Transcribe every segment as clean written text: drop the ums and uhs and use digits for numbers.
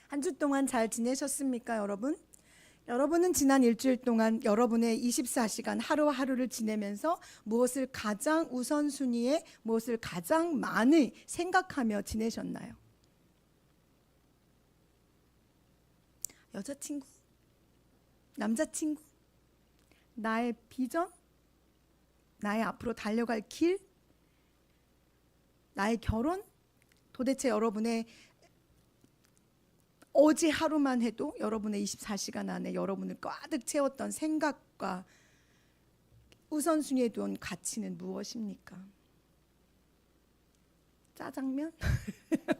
한 주 동안 잘 지내셨습니까, 여러분? 여러분은 지난 일주일 동안 여러분의 24시간 하루하루를 지내면서 무엇을 가장 우선순위에 무엇을 가장 많이 생각하며 지내셨나요? 여자친구? 남자친구? 나의 비전? 나의 앞으로 달려갈 길? 나의 결혼? 도대체 여러분의 어제 하루만 해도 여러분의 24시간 안에 여러분을 가득 채웠던 생각과 우선순위에 둔 가치는 무엇입니까? 짜장면?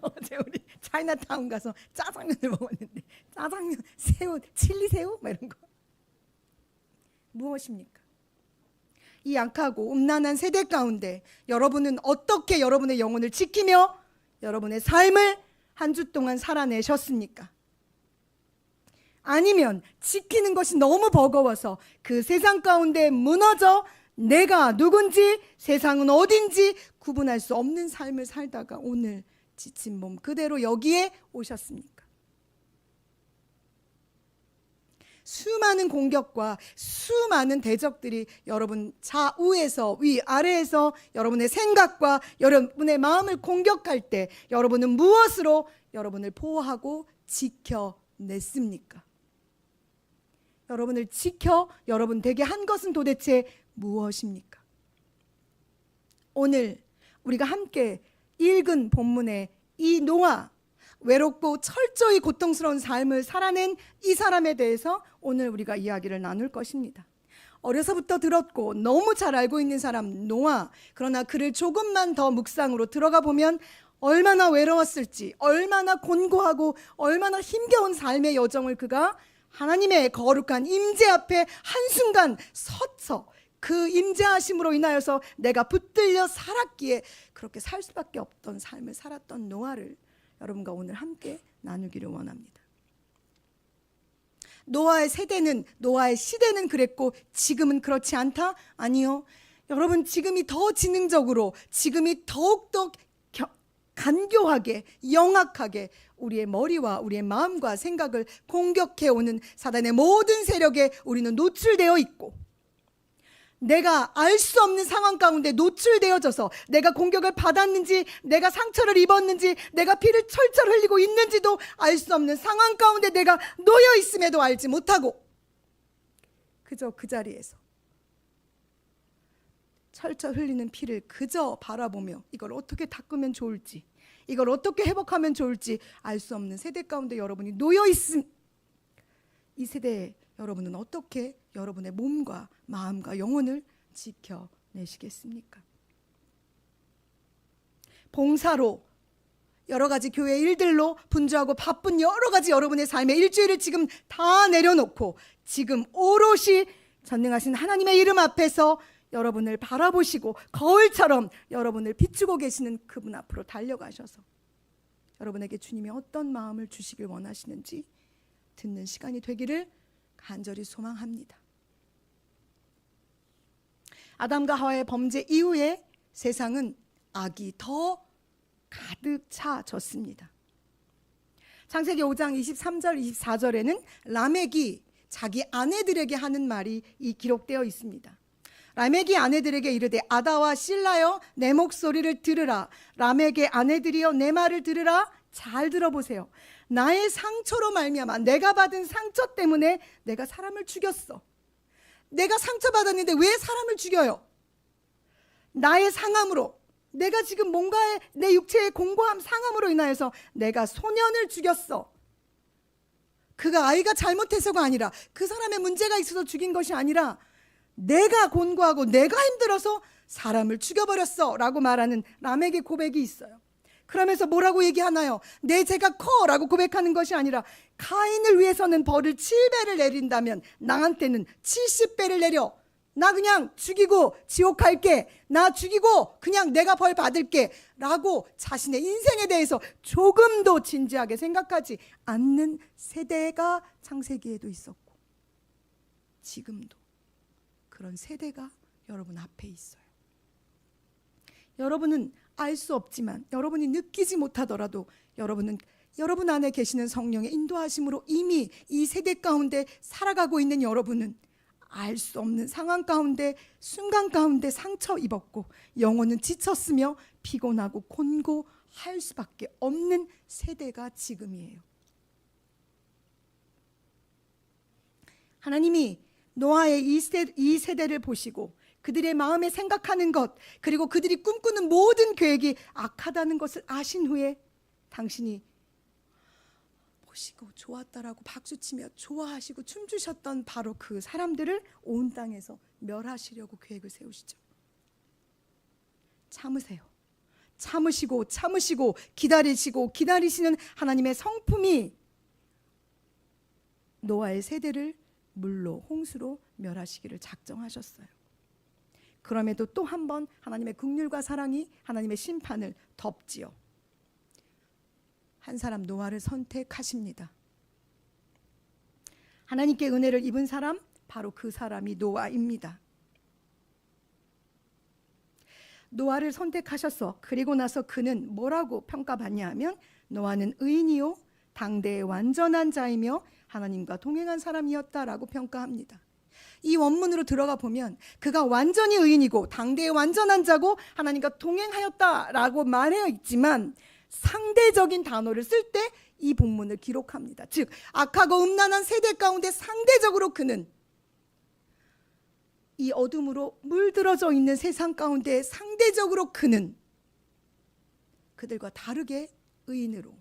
어제 우리 차이나타운 가서 짜장면을 먹었는데 짜장면, 새우, 칠리새우? 뭐 이런 거 무엇입니까? 이 약하고 음란한 세대 가운데 여러분은 어떻게 여러분의 영혼을 지키며 여러분의 삶을 한 주 동안 살아내셨습니까? 아니면 지키는 것이 너무 버거워서 그 세상 가운데 무너져 내가 누군지 세상은 어딘지 구분할 수 없는 삶을 살다가 오늘 지친 몸 그대로 여기에 오셨습니까? 수많은 공격과 수많은 대적들이 여러분 좌우에서 위아래에서 여러분의 생각과 여러분의 마음을 공격할 때 여러분은 무엇으로 여러분을 보호하고 지켜냈습니까? 여러분을 지켜 여러분 되게 한 것은 도대체 무엇입니까? 오늘 우리가 함께 읽은 본문의 이 노아, 외롭고 철저히 고통스러운 삶을 살아낸 이 사람에 대해서 오늘 우리가 이야기를 나눌 것입니다. 어려서부터 들었고 너무 잘 알고 있는 사람 노아, 그러나 그를 조금만 더 묵상으로 들어가 보면 얼마나 외로웠을지, 얼마나 곤고하고 얼마나 힘겨운 삶의 여정을 그가 하나님의 거룩한 임재 앞에 한순간 서서 그 임재하심으로 인하여서 내가 붙들려 살았기에 그렇게 살 수밖에 없던 삶을 살았던 노아를 여러분과 오늘 함께 나누기를 원합니다. 노아의 세대는, 노아의 시대는 그랬고 지금은 그렇지 않다? 아니요. 여러분 지금이 더 지능적으로, 지금이 더욱더 간교하게, 영악하게 우리의 머리와 우리의 마음과 생각을 공격해오는 사단의 모든 세력에 우리는 노출되어 있고, 내가 알 수 없는 상황 가운데 노출되어져서 내가 공격을 받았는지, 내가 상처를 입었는지, 내가 피를 철철 흘리고 있는지도 알 수 없는 상황 가운데 내가 놓여 있음에도 알지 못하고 그저 그 자리에서 철철 흘리는 피를 그저 바라보며 이걸 어떻게 닦으면 좋을지, 이걸 어떻게 회복하면 좋을지 알 수 없는 세대 가운데 여러분이 놓여 있음. 이 세대에 여러분은 어떻게 여러분의 몸과 마음과 영혼을 지켜내시겠습니까? 봉사로 여러 가지 교회 일들로 분주하고 바쁜 여러 가지 여러분의 삶의 일주일을 지금 다 내려놓고 지금 오롯이 전능하신 하나님의 이름 앞에서 여러분을 바라보시고 거울처럼 여러분을 비추고 계시는 그분 앞으로 달려가셔서 여러분에게 주님이 어떤 마음을 주시길 원하시는지 듣는 시간이 되기를 간절히 소망합니다. 아담과 하와의 범죄 이후에 세상은 악이 더 가득 차졌습니다. 창세기 5장 23절 24절에는 라멕이 자기 아내들에게 하는 말이 기록되어 있습니다. 라멕이 아내들에게 이르되 아다와 실라여 내 목소리를 들으라. 라멕의 아내들이여 내 말을 들으라. 잘 들어보세요. 나의 상처로 말미암아 내가 받은 상처 때문에 내가 사람을 죽였어. 내가 상처받았는데 왜 사람을 죽여요? 나의 상함으로, 내가 지금 뭔가의 내 육체의 공고함 상함으로 인하여서 내가 소년을 죽였어. 그가 아이가 잘못해서가 아니라, 그 사람의 문제가 있어서 죽인 것이 아니라 내가 곤고하고 내가 힘들어서 사람을 죽여버렸어 라고 말하는 라멕의 고백이 있어요. 그러면서 뭐라고 얘기하나요? 내 죄가 커 라고 고백하는 것이 아니라 가인을 위해서는 벌을 7배를 내린다면 나한테는 70배를 내려. 나 그냥 죽이고 지옥 갈게. 나 죽이고 그냥 내가 벌 받을게 라고 자신의 인생에 대해서 조금도 진지하게 생각하지 않는 세대가 창세기에도 있었고 지금도 그런 세대가 여러분 앞에 있어요. 여러분은 알 수 없지만, 여러분이 느끼지 못하더라도 여러분은 여러분 안에 계시는 성령의 인도하심으로 이미 이 세대 가운데 살아가고 있는 여러분은 알 수 없는 상황 가운데, 순간 가운데 상처 입었고 영혼은 지쳤으며 피곤하고 곤고할 수밖에 없는 세대가 지금이에요. 하나님이 노아의 이 세대를 보시고 그들의 마음에 생각하는 것, 그리고 그들이 꿈꾸는 모든 계획이 악하다는 것을 아신 후에 당신이 보시고 좋았다라고 박수치며 좋아하시고 춤추셨던 바로 그 사람들을 온 땅에서 멸하시려고 계획을 세우시죠. 참으세요. 참으시고 기다리시는 하나님의 성품이 노아의 세대를 물로, 홍수로 멸하시기를 작정하셨어요. 그럼에도 또 한 번 하나님의 긍휼과 사랑이 하나님의 심판을 덮지요. 한 사람 노아를 선택하십니다. 하나님께 은혜를 입은 사람, 바로 그 사람이 노아입니다. 노아를 선택하셔서 그리고 나서 그는 뭐라고 평가받냐 하면 노아는 의인이요 당대의 완전한 자이며 하나님과 동행한 사람이었다라고 평가합니다. 이 원문으로 들어가 보면 그가 완전히 의인이고 당대의 완전한 자고 하나님과 동행하였다라고 말하여 있지만 상대적인 단어를 쓸 때 이 본문을 기록합니다. 즉 악하고 음란한 세대 가운데 상대적으로 그는, 이 어둠으로 물들어져 있는 세상 가운데 상대적으로 그는 그들과 다르게 의인으로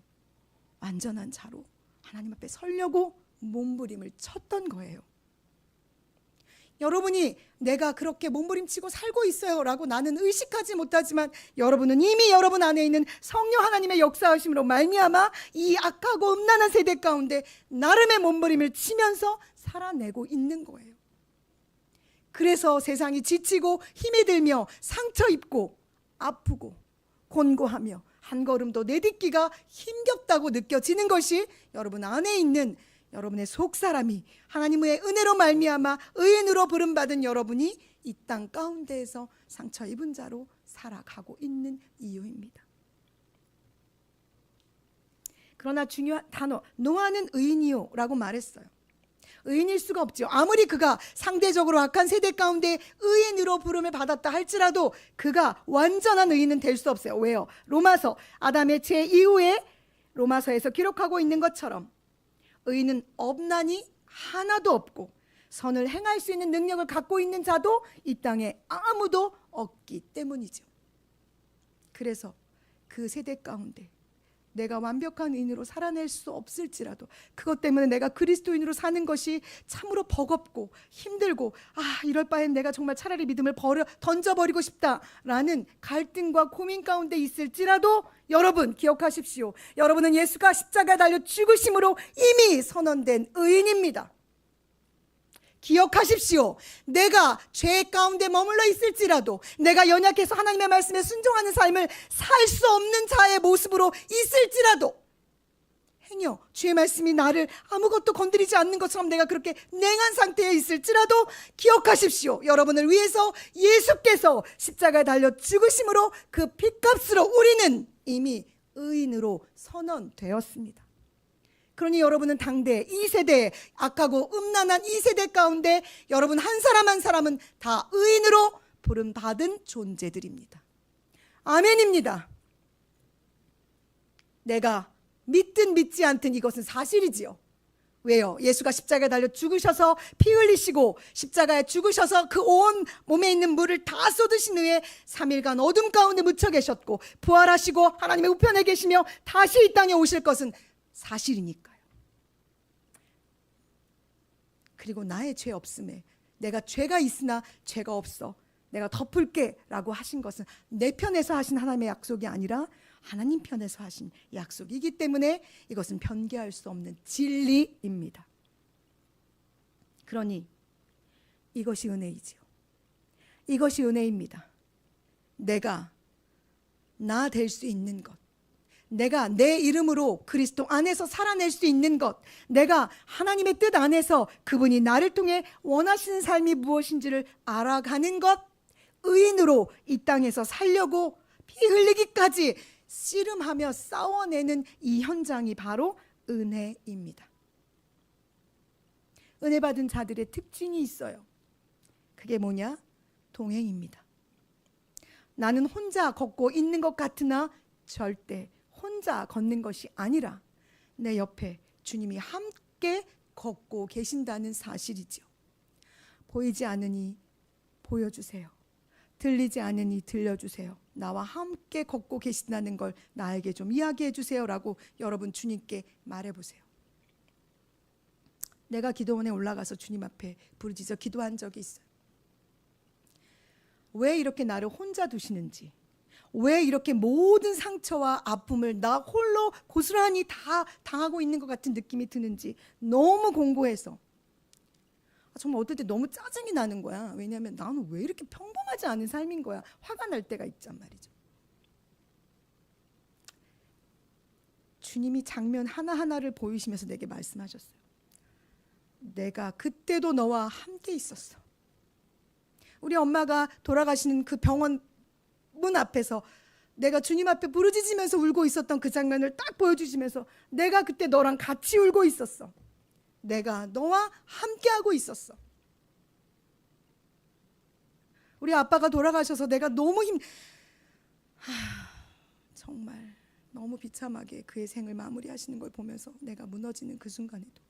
완전한 자로 하나님 앞에 서려고 몸부림을 쳤던 거예요. 여러분이 내가 그렇게 몸부림치고 살고 있어요 라고 나는 의식하지 못하지만 여러분은 이미 여러분 안에 있는 성령 하나님의 역사하심으로 말미암아 이 악하고 음란한 세대 가운데 나름의 몸부림을 치면서 살아내고 있는 거예요. 그래서 세상이 지치고 힘이 들며 상처 입고 아프고 곤고하며 한 걸음도 내딛기가 힘겹다고 느껴지는 것이 여러분 안에 있는 여러분의 속사람이 하나님의 은혜로 말미암아 의인으로 부름받은 여러분이 이 땅 가운데에서 상처 입은 자로 살아가고 있는 이유입니다. 그러나 중요한 단어, 노아는 의인이요 라고 말했어요. 의인일 수가 없죠. 아무리 그가 상대적으로 악한 세대 가운데 의인으로 부름을 받았다 할지라도 그가 완전한 의인은 될 수 없어요. 왜요? 로마서 아담의 죄 이후에 로마서에서 기록하고 있는 것처럼 의인은 없나니 하나도 없고 선을 행할 수 있는 능력을 갖고 있는 자도 이 땅에 아무도 없기 때문이죠. 그래서 그 세대 가운데 내가 완벽한 의인으로 살아낼 수 없을지라도 그것 때문에 내가 그리스도인으로 사는 것이 참으로 버겁고 힘들고 이럴 바엔 내가 정말 차라리 믿음을 던져버리고 싶다라는 갈등과 고민 가운데 있을지라도 여러분 기억하십시오. 여러분은 예수가 십자가에 달려 죽으심으로 이미 선언된 의인입니다. 기억하십시오. 내가 죄 가운데 머물러 있을지라도 내가 연약해서 하나님의 말씀에 순종하는 삶을 살 수 없는 자의 모습으로 있을지라도 행여 주의 말씀이 나를 아무것도 건드리지 않는 것처럼 내가 그렇게 냉한 상태에 있을지라도 기억하십시오. 여러분을 위해서 예수께서 십자가에 달려 죽으심으로 그 핏값으로 우리는 이미 의인으로 선언되었습니다. 그러니 여러분은 당대 이 세대에 악하고 음란한 이 세대 가운데 여러분 한 사람 한 사람은 다 의인으로 부름받은 존재들입니다. 아멘입니다. 내가 믿든 믿지 않든 이것은 사실이지요. 왜요? 예수가 십자가에 달려 죽으셔서 피 흘리시고 십자가에 죽으셔서 그 온 몸에 있는 물을 다 쏟으신 후에 3일간 어둠 가운데 묻혀 계셨고 부활하시고 하나님의 우편에 계시며 다시 이 땅에 오실 것은 사실이니까요. 그리고 나의 죄 없음에 내가 죄가 있으나 죄가 없어 내가 덮을게 라고 하신 것은 내 편에서 하신 하나님의 약속이 아니라 하나님 편에서 하신 약속이기 때문에 이것은 변개할 수 없는 진리입니다. 그러니 이것이 은혜이지요. 이것이 은혜입니다. 내가 나 될 수 있는 것, 내가 내 이름으로 그리스도 안에서 살아낼 수 있는 것, 내가 하나님의 뜻 안에서 그분이 나를 통해 원하시는 삶이 무엇인지를 알아가는 것, 의인으로 이 땅에서 살려고 피 흘리기까지 씨름하며 싸워내는 이 현장이 바로 은혜입니다. 은혜 받은 자들의 특징이 있어요. 그게 뭐냐? 동행입니다. 나는 혼자 걷고 있는 것 같으나 절대 혼자 걷는 것이 아니라 내 옆에 주님이 함께 걷고 계신다는 사실이죠. 보이지 않으니 보여주세요. 들리지 않으니 들려주세요. 나와 함께 걷고 계신다는 걸 나에게 좀 이야기해 주세요라고 여러분 주님께 말해보세요. 내가 기도원에 올라가서 주님 앞에 부르짖어 기도한 적이 있어요. 왜 이렇게 나를 혼자 두시는지, 왜 이렇게 모든 상처와 아픔을 나 홀로 고스란히 다 당하고 있는 것 같은 느낌이 드는지 너무 공고해서 정말 어떨 때 너무 짜증이 나는 거야. 왜냐하면 나는 왜 이렇게 평범하지 않은 삶인 거야. 화가 날 때가 있단 말이죠. 주님이 장면 하나하나를 보이시면서 내게 말씀하셨어요. 내가 그때도 너와 함께 있었어. 우리 엄마가 돌아가시는 그 병원 문 앞에서 내가 주님 앞에 부르짖으면서 울고 있었던 그 장면을 딱 보여주시면서 내가 그때 너랑 같이 울고 있었어. 내가 너와 함께하고 있었어. 우리 아빠가 돌아가셔서 내가 너무 정말 너무 비참하게 그의 생을 마무리하시는 걸 보면서 내가 무너지는 그 순간에도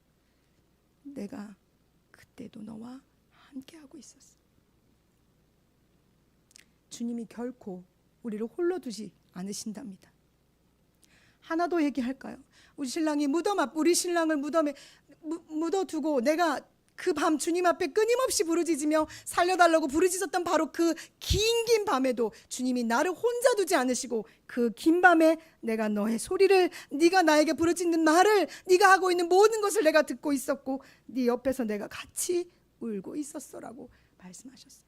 내가 그때도 너와 함께하고 있었어. 주님이 결코 우리를 홀로 두지 않으신답니다. 하나 더 얘기할까요? 우리 신랑이 우리 신랑을 무덤에 묻어두고 내가 그 밤 주님 앞에 끊임없이 부르짖으며 살려달라고 부르짖었던 바로 그 긴 밤에도 주님이 나를 혼자 두지 않으시고 그 긴 밤에 내가 너의 소리를, 네가 나에게 부르짖는 말을, 네가 하고 있는 모든 것을 내가 듣고 있었고 네 옆에서 내가 같이 울고 있었어라고 말씀하셨어요.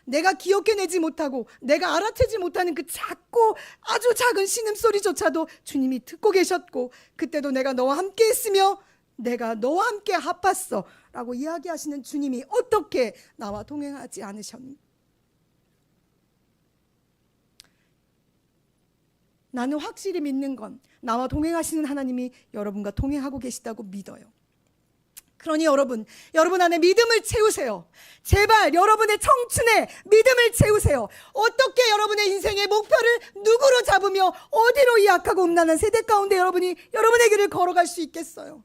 내가 기억해내지 못하고 내가 알아채지 못하는 그 작고 아주 작은 신음소리조차도 주님이 듣고 계셨고 그때도 내가 너와 함께 했으며 내가 너와 함께 아팠어 라고 이야기하시는 주님이 어떻게 나와 동행하지 않으셨니? 나는 확실히 믿는 건 나와 동행하시는 하나님이 여러분과 동행하고 계시다고 믿어요. 그러니 여러분 안에 믿음을 채우세요. 제발 여러분의 청춘에 믿음을 채우세요. 어떻게 여러분의 인생의 목표를 누구로 잡으며 어디로 이 악하고 음란한 세대 가운데 여러분의 길을 걸어갈 수 있겠어요?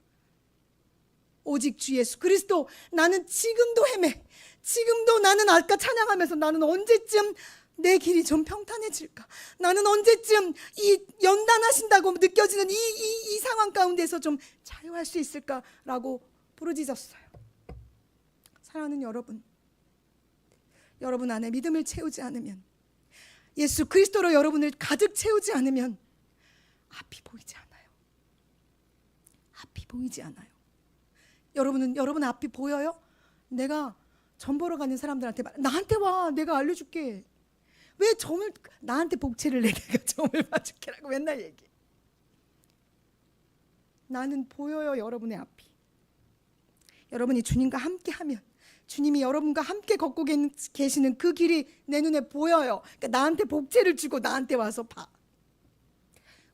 오직 주 예수 그리스도. 나는 지금도 헤매. 지금도 나는 아까 찬양하면서 나는 언제쯤 내 길이 좀 평탄해질까? 나는 언제쯤 이 연단하신다고 느껴지는 이 상황 가운데서 좀 자유할 수 있을까라고 부르짖었어요. 사랑하는 여러분 안에 믿음을 채우지 않으면, 예수 그리스도로 여러분을 가득 채우지 않으면 앞이 보이지 않아요. 앞이 보이지 않아요. 여러분 앞이 보여요? 내가 점 보러 가는 사람들한테 나한테 와, 내가 알려줄게. 왜 나한테 복채를 내, 내가 점을 봐줄게라고 맨날 얘기해. 나는 보여요. 여러분의 앞이. 여러분이 주님과 함께하면, 주님이 여러분과 함께 걷고 계시는 그 길이 내 눈에 보여요. 그러니까 나한테 복채를 주고 나한테 와서 봐.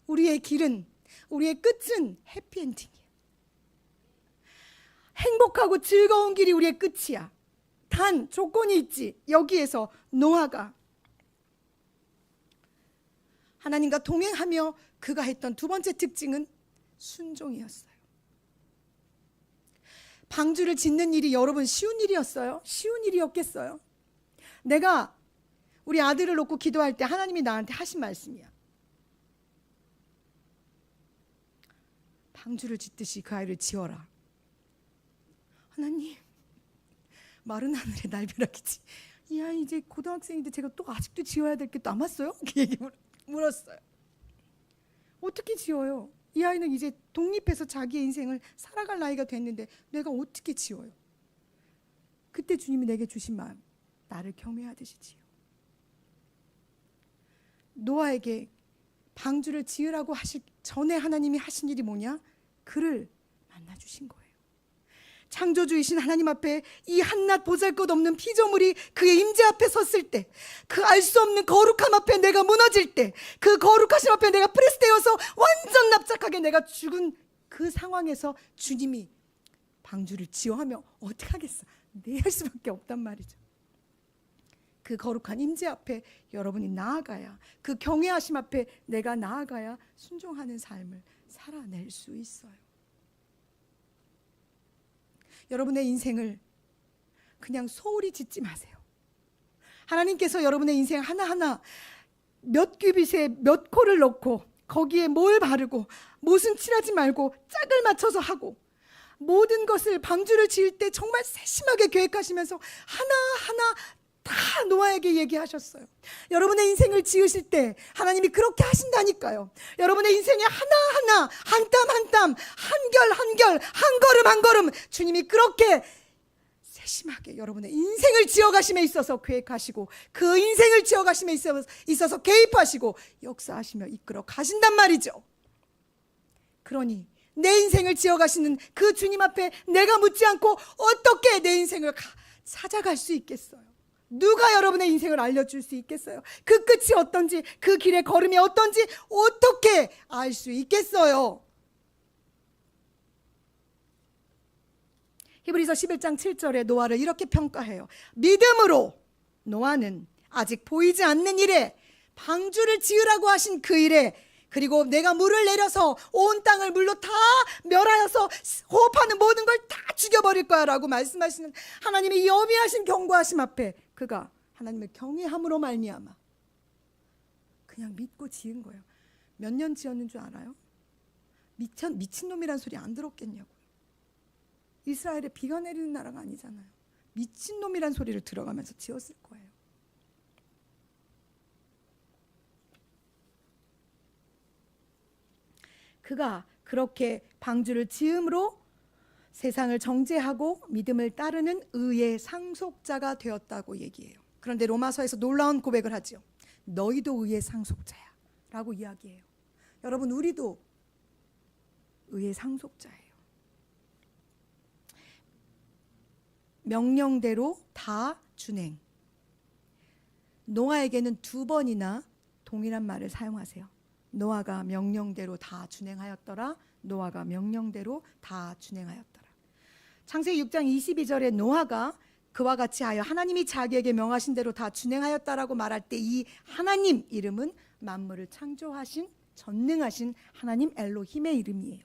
우리의 길은, 우리의 끝은 해피엔딩이야. 행복하고 즐거운 길이 우리의 끝이야. 단 조건이 있지. 여기에서 노아가 하나님과 동행하며 그가 했던 두 번째 특징은 순종이었어요. 방주를 짓는 일이 여러분 쉬운 일이었어요? 쉬운 일이었겠어요? 내가 우리 아들을 놓고 기도할 때 하나님이 나한테 하신 말씀이야. 방주를 짓듯이 그 아이를 지어라. 하나님, 마른 하늘에 날벼락이지. 이 아이 이제 고등학생인데 제가 또 아직도 지어야 될 게 남았어요? 그 얘기 물었어요. 어떻게 지어요? 이 아이는 이제 독립해서 자기의 인생을 살아갈 나이가 됐는데 내가 어떻게 지어요? 그때 주님이 내게 주신 마음, 나를 경외하듯이 지어. 노아에게 방주를 지으라고 하실 전에 하나님이 하신 일이 뭐냐? 그를 만나주신 거예요. 창조주이신 하나님 앞에 이 한낱 보잘것없는 피조물이 그의 임재 앞에 섰을 때, 그 알 수 없는 거룩함 앞에 내가 무너질 때, 그 거룩하심 앞에 내가 프레스되어서 완전 납작하게 내가 죽은 그 상황에서 주님이 방주를 지어하며 어떻게 하겠어? 네, 할 수밖에 없단 말이죠. 그 거룩한 임재 앞에 여러분이 나아가야, 그 경외하심 앞에 내가 나아가야 순종하는 삶을 살아낼 수 있어요. 여러분의 인생을 그냥 소홀히 짓지 마세요. 하나님께서 여러분의 인생 하나하나 몇 큐빗에 몇 코를 넣고 거기에 뭘 바르고 못은 칠하지 말고 짝을 맞춰서 하고, 모든 것을 방주를 지을 때 정말 세심하게 계획하시면서 하나하나 다 노아에게 얘기하셨어요. 여러분의 인생을 지으실 때 하나님이 그렇게 하신다니까요. 여러분의 인생의 하나하나, 한 땀 한 땀, 한 결 한 결, 한 걸음 한 걸음 주님이 그렇게 세심하게 여러분의 인생을 지어가심에 있어서 계획하시고, 그 인생을 지어가심에 있어서 개입하시고 역사하시며 이끌어 가신단 말이죠. 그러니 내 인생을 지어가시는 그 주님 앞에 내가 묻지 않고 어떻게 내 인생을 찾아갈 수 있겠어요? 누가 여러분의 인생을 알려줄 수 있겠어요? 그 끝이 어떤지, 그 길의 걸음이 어떤지 어떻게 알 수 있겠어요? 히브리서 11장 7절에 노아를 이렇게 평가해요. 믿음으로 노아는 아직 보이지 않는 일에, 방주를 지으라고 하신 그 일에, 그리고 내가 물을 내려서 온 땅을 물로 다 멸하여서 호흡하는 모든 걸 다 죽여버릴 거야 라고 말씀하시는 하나님의 여비하신 경고하심 앞에 그가 하나님을 경외함으로 말미암아 그냥 믿고 지은 거예요. 몇 년 지었는 줄 알아요? 미친놈이란 소리 안 들었겠냐고요. 이스라엘에 비가 내리는 나라가 아니잖아요. 미친놈이란 소리를 들어가면서 지었을 거예요. 그가 그렇게 방주를 지음으로 세상을 정죄하고 믿음을 따르는 의의 상속자가 되었다고 얘기해요. 그런데 로마서에서 놀라운 고백을 하죠. 너희도 의의 상속자야 라고 이야기해요. 여러분, 우리도 의의 상속자예요. 명령대로 다 준행. 노아에게는 2번이나 동일한 말을 사용하세요. 노아가 명령대로 다 준행하였더라. 노아가 명령대로 다 준행하였더라. 창세기 6장 22절에 노아가 그와 같이 하여 하나님이 자기에게 명하신 대로 다 준행하였다라고 말할 때 이 하나님 이름은 만물을 창조하신 전능하신 하나님 엘로힘의 이름이에요.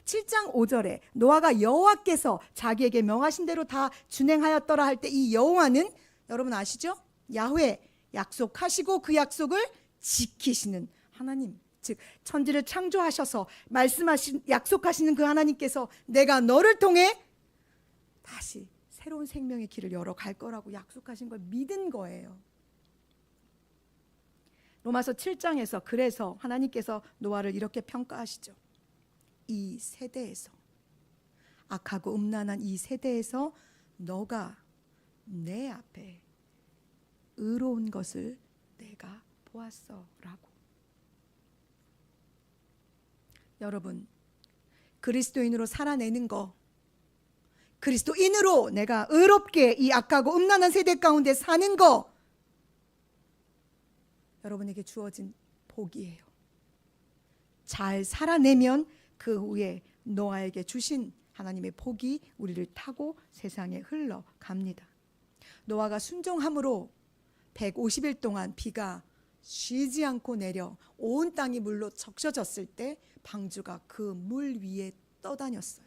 7장 5절에 노아가 여호와께서 자기에게 명하신 대로 다 준행하였더라 할 때 이 여호와는 여러분 아시죠? 야훼, 약속하시고 그 약속을 지키시는 하나님, 즉 천지를 창조하셔서 말씀하신 약속하시는 그 하나님께서 내가 너를 통해 다시 새로운 생명의 길을 열어갈 거라고 약속하신 걸 믿은 거예요. 로마서 7장에서 그래서 하나님께서 노아를 이렇게 평가하시죠. 이 세대에서, 악하고 음란한 이 세대에서 너가 내 앞에 의로운 것을 내가 보았어 라고. 여러분, 그리스도인으로 살아내는 거, 그리스도인으로 내가 의롭게 이 악하고 음란한 세대 가운데 사는 거, 여러분에게 주어진 복이에요. 잘 살아내면 그 후에 노아에게 주신 하나님의 복이 우리를 타고 세상에 흘러갑니다. 노아가 순종함으로 150일 동안 비가 쉬지 않고 내려 온 땅이 물로 적셔졌을 때 방주가 그 물 위에 떠다녔어요.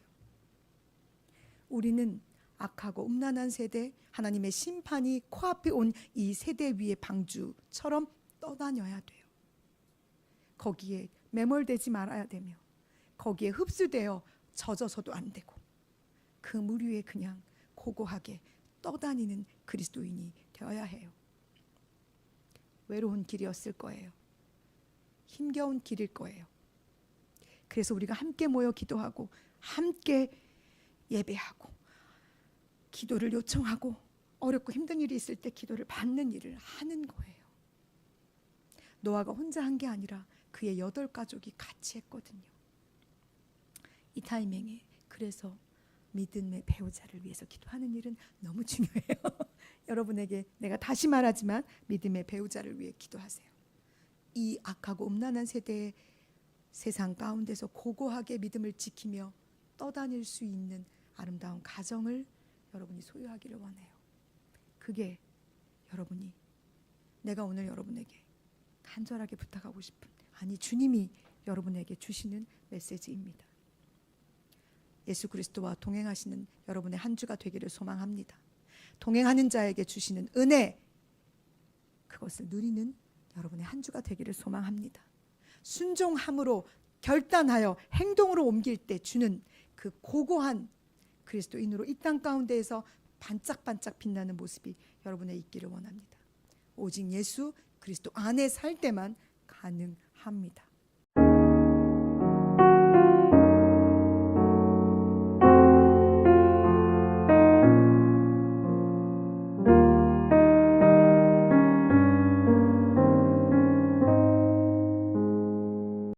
우리는 악하고 음란한 세대, 하나님의 심판이 코앞에 온 이 세대 위에 방주처럼 떠다녀야 돼요. 거기에 매몰되지 말아야 되며 거기에 흡수되어 젖어서도 안 되고 그 물 위에 그냥 고고하게 떠다니는 그리스도인이 되어야 해요. 외로운 길이었을 거예요. 힘겨운 길일 거예요. 그래서 우리가 함께 모여 기도하고 함께 예배하고 기도를 요청하고 어렵고 힘든 일이 있을 때 기도를 받는 일을 하는 거예요. 노아가 혼자 한 게 아니라 그의 8가족이 같이 했거든요. 이 타이밍에 그래서 믿음의 배우자를 위해서 기도하는 일은 너무 중요해요. 여러분에게 내가 다시 말하지만 믿음의 배우자를 위해 기도하세요. 이 악하고 음란한 세대의 세상 가운데서 고고하게 믿음을 지키며 떠다닐 수 있는 아름다운 가정을 여러분이 소유하기를 원해요. 그게 여러분이, 내가 오늘 여러분에게 간절하게 부탁하고 싶은, 아니 주님이 여러분에게 주시는 메시지입니다. 예수 그리스도와 동행하시는 여러분의 한 주가 되기를 소망합니다. 동행하는 자에게 주시는 은혜, 그것을 누리는 여러분의 한 주가 되기를 소망합니다. 순종함으로 결단하여 행동으로 옮길 때 주는 그 고고한 그리스도인으로 이 땅 가운데에서 반짝반짝 빛나는 모습이 여러분의 있기를 원합니다. 오직 예수 그리스도 안에 살 때만 가능합니다.